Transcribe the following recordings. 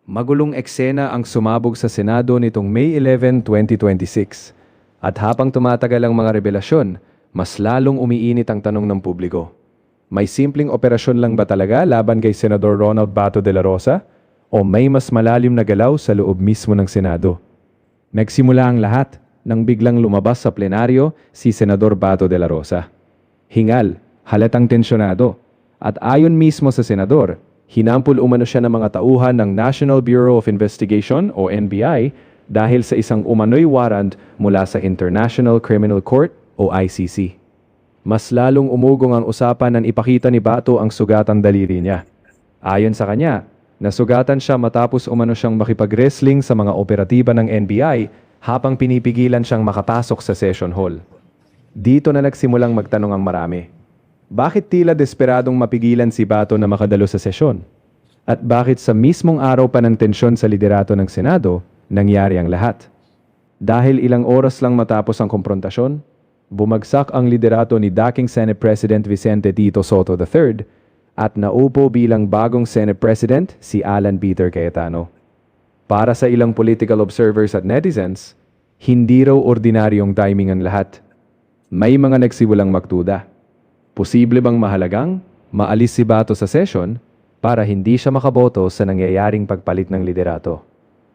Magulong eksena ang sumabog sa Senado nitong May 11, 2026. At habang tumatagal ang mga revelasyon, mas lalong umiinit ang tanong ng publiko. May simpleng operasyon lang ba talaga laban kay Senador Ronald Bato de la Rosa? O may mas malalim na galaw sa loob mismo ng Senado? Nagsimula ang lahat nang biglang lumabas sa plenaryo si Senador Bato de la Rosa. Hingal, halatang tensyonado, at ayon mismo sa senador, hinampol umano siya ng mga tauhan ng National Bureau of Investigation o NBI dahil sa isang umano'y warrant mula sa International Criminal Court o ICC. Mas lalong umugong ang usapan nang ipakita ni Bato ang sugatang daliri niya. Ayon sa kanya, nasugatan siya matapos umano siyang makipag-wrestling sa mga operatiba ng NBI habang pinipigilan siyang makapasok sa session hall. Dito na nagsimulang magtanong ang marami. Bakit tila desperadong mapigilan si Bato na makadalo sa sesyon? At bakit sa mismong araw pa ng tensyon sa liderato ng Senado, nangyari ang lahat? Dahil ilang oras lang matapos ang komprontasyon, bumagsak ang liderato ni dating Senate President Vicente Tito Sotto III at naupo bilang bagong Senate President si Alan Peter Cayetano. Para sa ilang political observers at netizens, hindi raw ordinaryong timing ang lahat. May mga nagsimulang magduda. Posible bang mahalagang maalis si Bato sa session para hindi siya makaboto sa nangyayaring pagpalit ng liderato?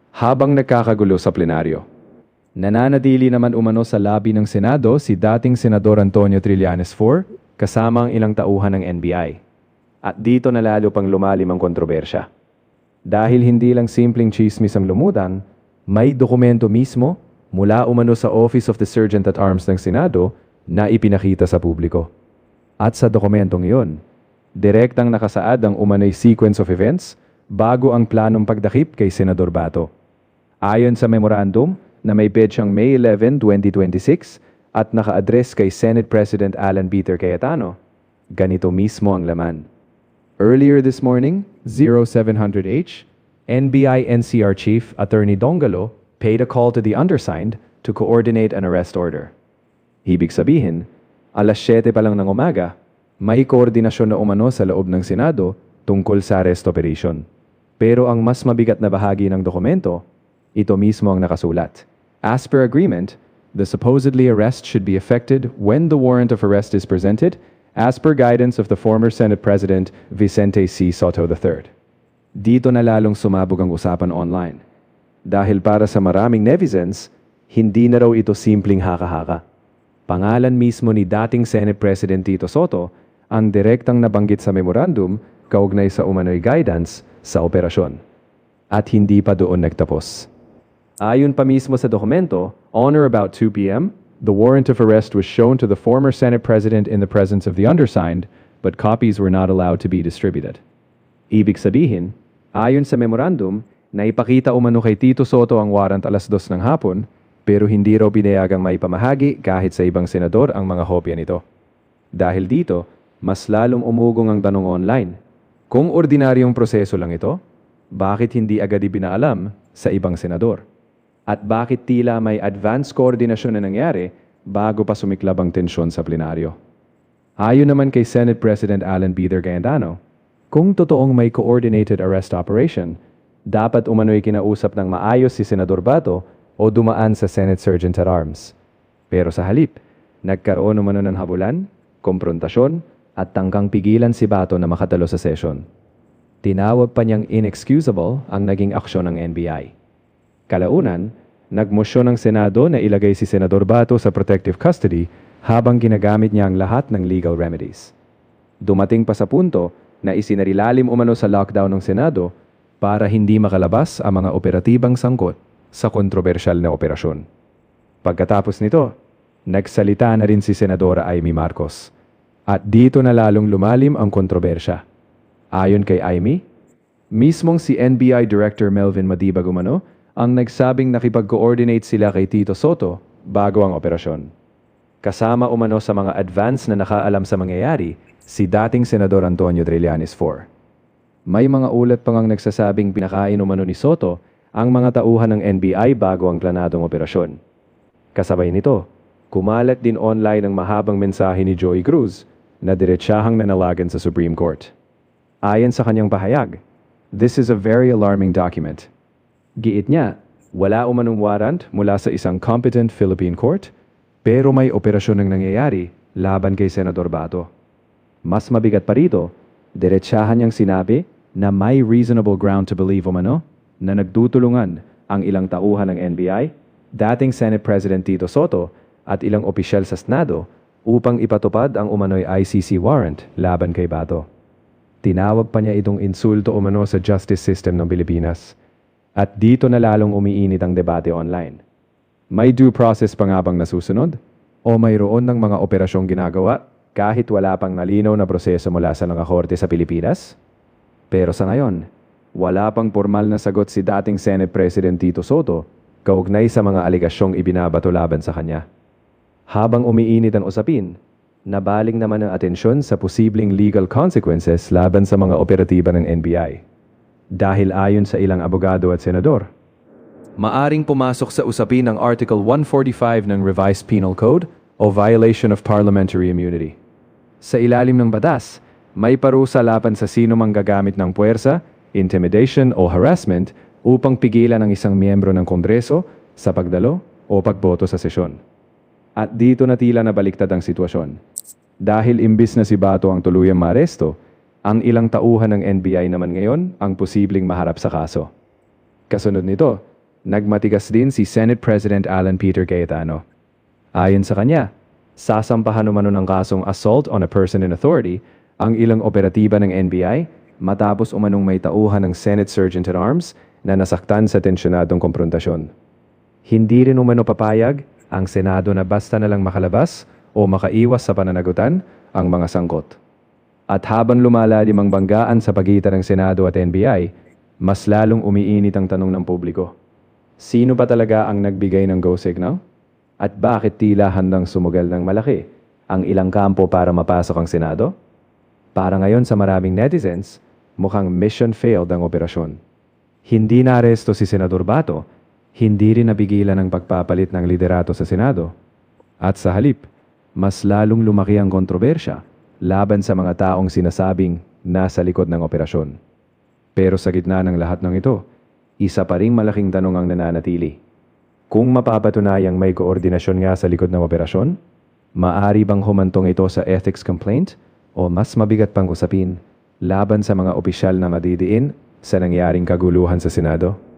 Habang nagkakagulo sa plenaryo, nananatili naman umano sa lobby ng Senado si dating Senador Antonio Trillanes IV kasama ang ilang tauhan ng NBI. At dito na lalo pang lumalim ang kontrobersya. Dahil hindi lang simpleng chismis ang lumutang, may dokumento mismo mula umano sa Office of the Sergeant at Arms ng Senado na ipinakita sa publiko. At sa dokumentong iyon, direktang nakasaad ang umano'y sequence of events bago ang planong pagdakip kay Senador Bato. Ayon sa memorandum na may petsang May 11, 2026 at naka-address kay Senate President Alan Peter Cayetano, ganito mismo ang laman. Earlier this morning, 0700H, NBI NCR Chief Attorney Dongalo paid a call to the undersigned to coordinate an arrest order. Ibig sabihin, alas 7 pa lang ng umaga, may koordinasyon na umano sa loob ng Senado tungkol sa arrest operation. Pero ang mas mabigat na bahagi ng dokumento, ito mismo ang nakasulat. As per agreement, the supposedly arrest should be effected when the warrant of arrest is presented, as per guidance of the former Senate President Vicente C. Sotto III. Dito na lalong sumabog ang usapan online. Dahil para sa maraming netizens, hindi na raw ito simpleng haka-haka. Pangalan mismo ni dating Senate President Tito Sotto ang direktang nabanggit sa memorandum kaugnay sa umano'y guidance sa operasyon. At hindi pa doon nagtapos. Ayon pa mismo sa dokumento, on or about 2 p.m., the warrant of arrest was shown to the former Senate President in the presence of the undersigned, but copies were not allowed to be distributed. Ibig sabihin, ayon sa memorandum, naipakita umano kay Tito Sotto ang warrant alas 2 ng hapon, pero hindi raw pinayagang maipamahagi kahit sa ibang senador ang mga kopya nito. Dahil dito, mas lalong umugong ang tanong online. Kung ordinaryong proseso lang ito, bakit hindi agad ibinaalam sa ibang senador? At bakit tila may advance coordinasyon na nangyari bago pa sumiklab ang tensyon sa plenaryo? Ayon naman kay Senate President Alan Peter Cayetano, kung totoong may coordinated arrest operation, dapat umano'y kinausap ng maayos si Senador Bato o dumaan sa Senate Sergeant at Arms. Pero sa halip, nagkaroon umano ng habulan, komprontasyon, at tangkang pigilan si Bato na makatalo sa session. Tinawag pa niyang inexcusable ang naging aksyon ng NBI. Kalaunan, nagmosyon ng Senado na ilagay si Senador Bato sa protective custody habang ginagamit niya ang lahat ng legal remedies. Dumating pa sa punto na isinarilalim umano sa lockdown ng Senado para hindi makalabas ang mga operatibang sangkot sa kontrobersyal na operasyon. Pagkatapos nito, nagsalita na rin si Senadora Amy Marcos. At dito na lalong lumalim ang kontrobersya. Ayon kay Amy, mismong si NBI Director Melvin Madiba umano ang nagsabing nakipag-coordinate sila kay Tito Sotto bago ang operasyon. Kasama umano sa mga advance na nakaalam sa mangyayari si dating Senador Antonio Trillanes IV. May mga ulat pang ang nagsasabing pinakain umano ni Sotto ang mga tauhan ng NBI bago ang planadong operasyon. Kasabay nito, kumalat din online ang mahabang mensahe ni Joey Cruz na diretsahang nanalagan sa Supreme Court. Ayon sa kanyang pahayag, This is a very alarming document. Giit niya, wala umanong warrant mula sa isang competent Philippine court, pero may operasyon nang nangyayari laban kay Senador Bato. Mas mabigat pa rito, diretsahan niyang sinabi na may reasonable ground to believe umano na nagtutulungan ang ilang tauhan ng NBI, dating Senate President Tito Soto at ilang opisyal sa Senado upang ipatupad ang umano'y ICC warrant laban kay Bato. Tinawag pa niya itong insulto umano sa justice system ng Pilipinas. At dito na lalong umiinit ang debate online. May due process pa nga bang nasusunod? O mayroon ng mga operasyong ginagawa kahit wala pang nalinaw na proseso mula sa mga korte sa Pilipinas? Pero sa ngayon, wala pang formal na sagot si dating Senate President Tito Soto kaugnay sa mga aligasyong ibinabato laban sa kanya. Habang umiinit ang usapin, nabaling naman ang atensyon sa posibleng legal consequences laban sa mga operatiba ng NBI. Dahil ayon sa ilang abogado at senador, maaring pumasok sa usapin ng Article 145 ng Revised Penal Code o violation of parliamentary immunity. Sa ilalim ng batas, may parusa laban sa sino mang gagamit ng puwersa, intimidation o harassment upang pigilan ang isang miyembro ng Kongreso sa pagdalo o pagboto sa sesyon. At dito na tila nabaliktad ang sitwasyon. Dahil imbis na si Bato ang tuluyang maaresto, ang ilang tauhan ng NBI naman ngayon ang posibleng maharap sa kaso. Kasunod nito, nagmatigas din si Senate President Alan Peter Cayetano. Ayon sa kanya, sasampahan umano ng kasong assault on a person in authority ang ilang operatiba ng NBI matapos umanong may tauhan ng Senate Sergeant-at-Arms na nasaktan sa tensyonadong komprontasyon. Hindi rin umano papayag ang Senado na basta na lang makalabas o makaiwas sa pananagutan ang mga sangkot. At habang lumalalim ang banggaan sa pagitan ng Senado at NBI, mas lalong umiinit ang tanong ng publiko. Sino ba talaga ang nagbigay ng go signal? At bakit tila handang sumugal ng malaki ang ilang kampo para mapasok ang Senado? Para ngayon sa maraming netizens, mukhang mission failed ang operasyon. Hindi naaresto si Senador Bato, hindi rin napigilan ang pagpapalit ng liderato sa Senado. At sa halip, mas lalong lumaki ang kontrobersya laban sa mga taong sinasabing nasa likod ng operasyon. Pero sa gitna ng lahat ng ito, isa pa ring malaking tanong ang nananatili. Kung mapapatunayang may koordinasyon nga sa likod ng operasyon, maaari bang humantong ito sa ethics complaint o mas mabigat pang usapin laban sa mga opisyal na madidiin sa nangyaring kaguluhan sa Senado?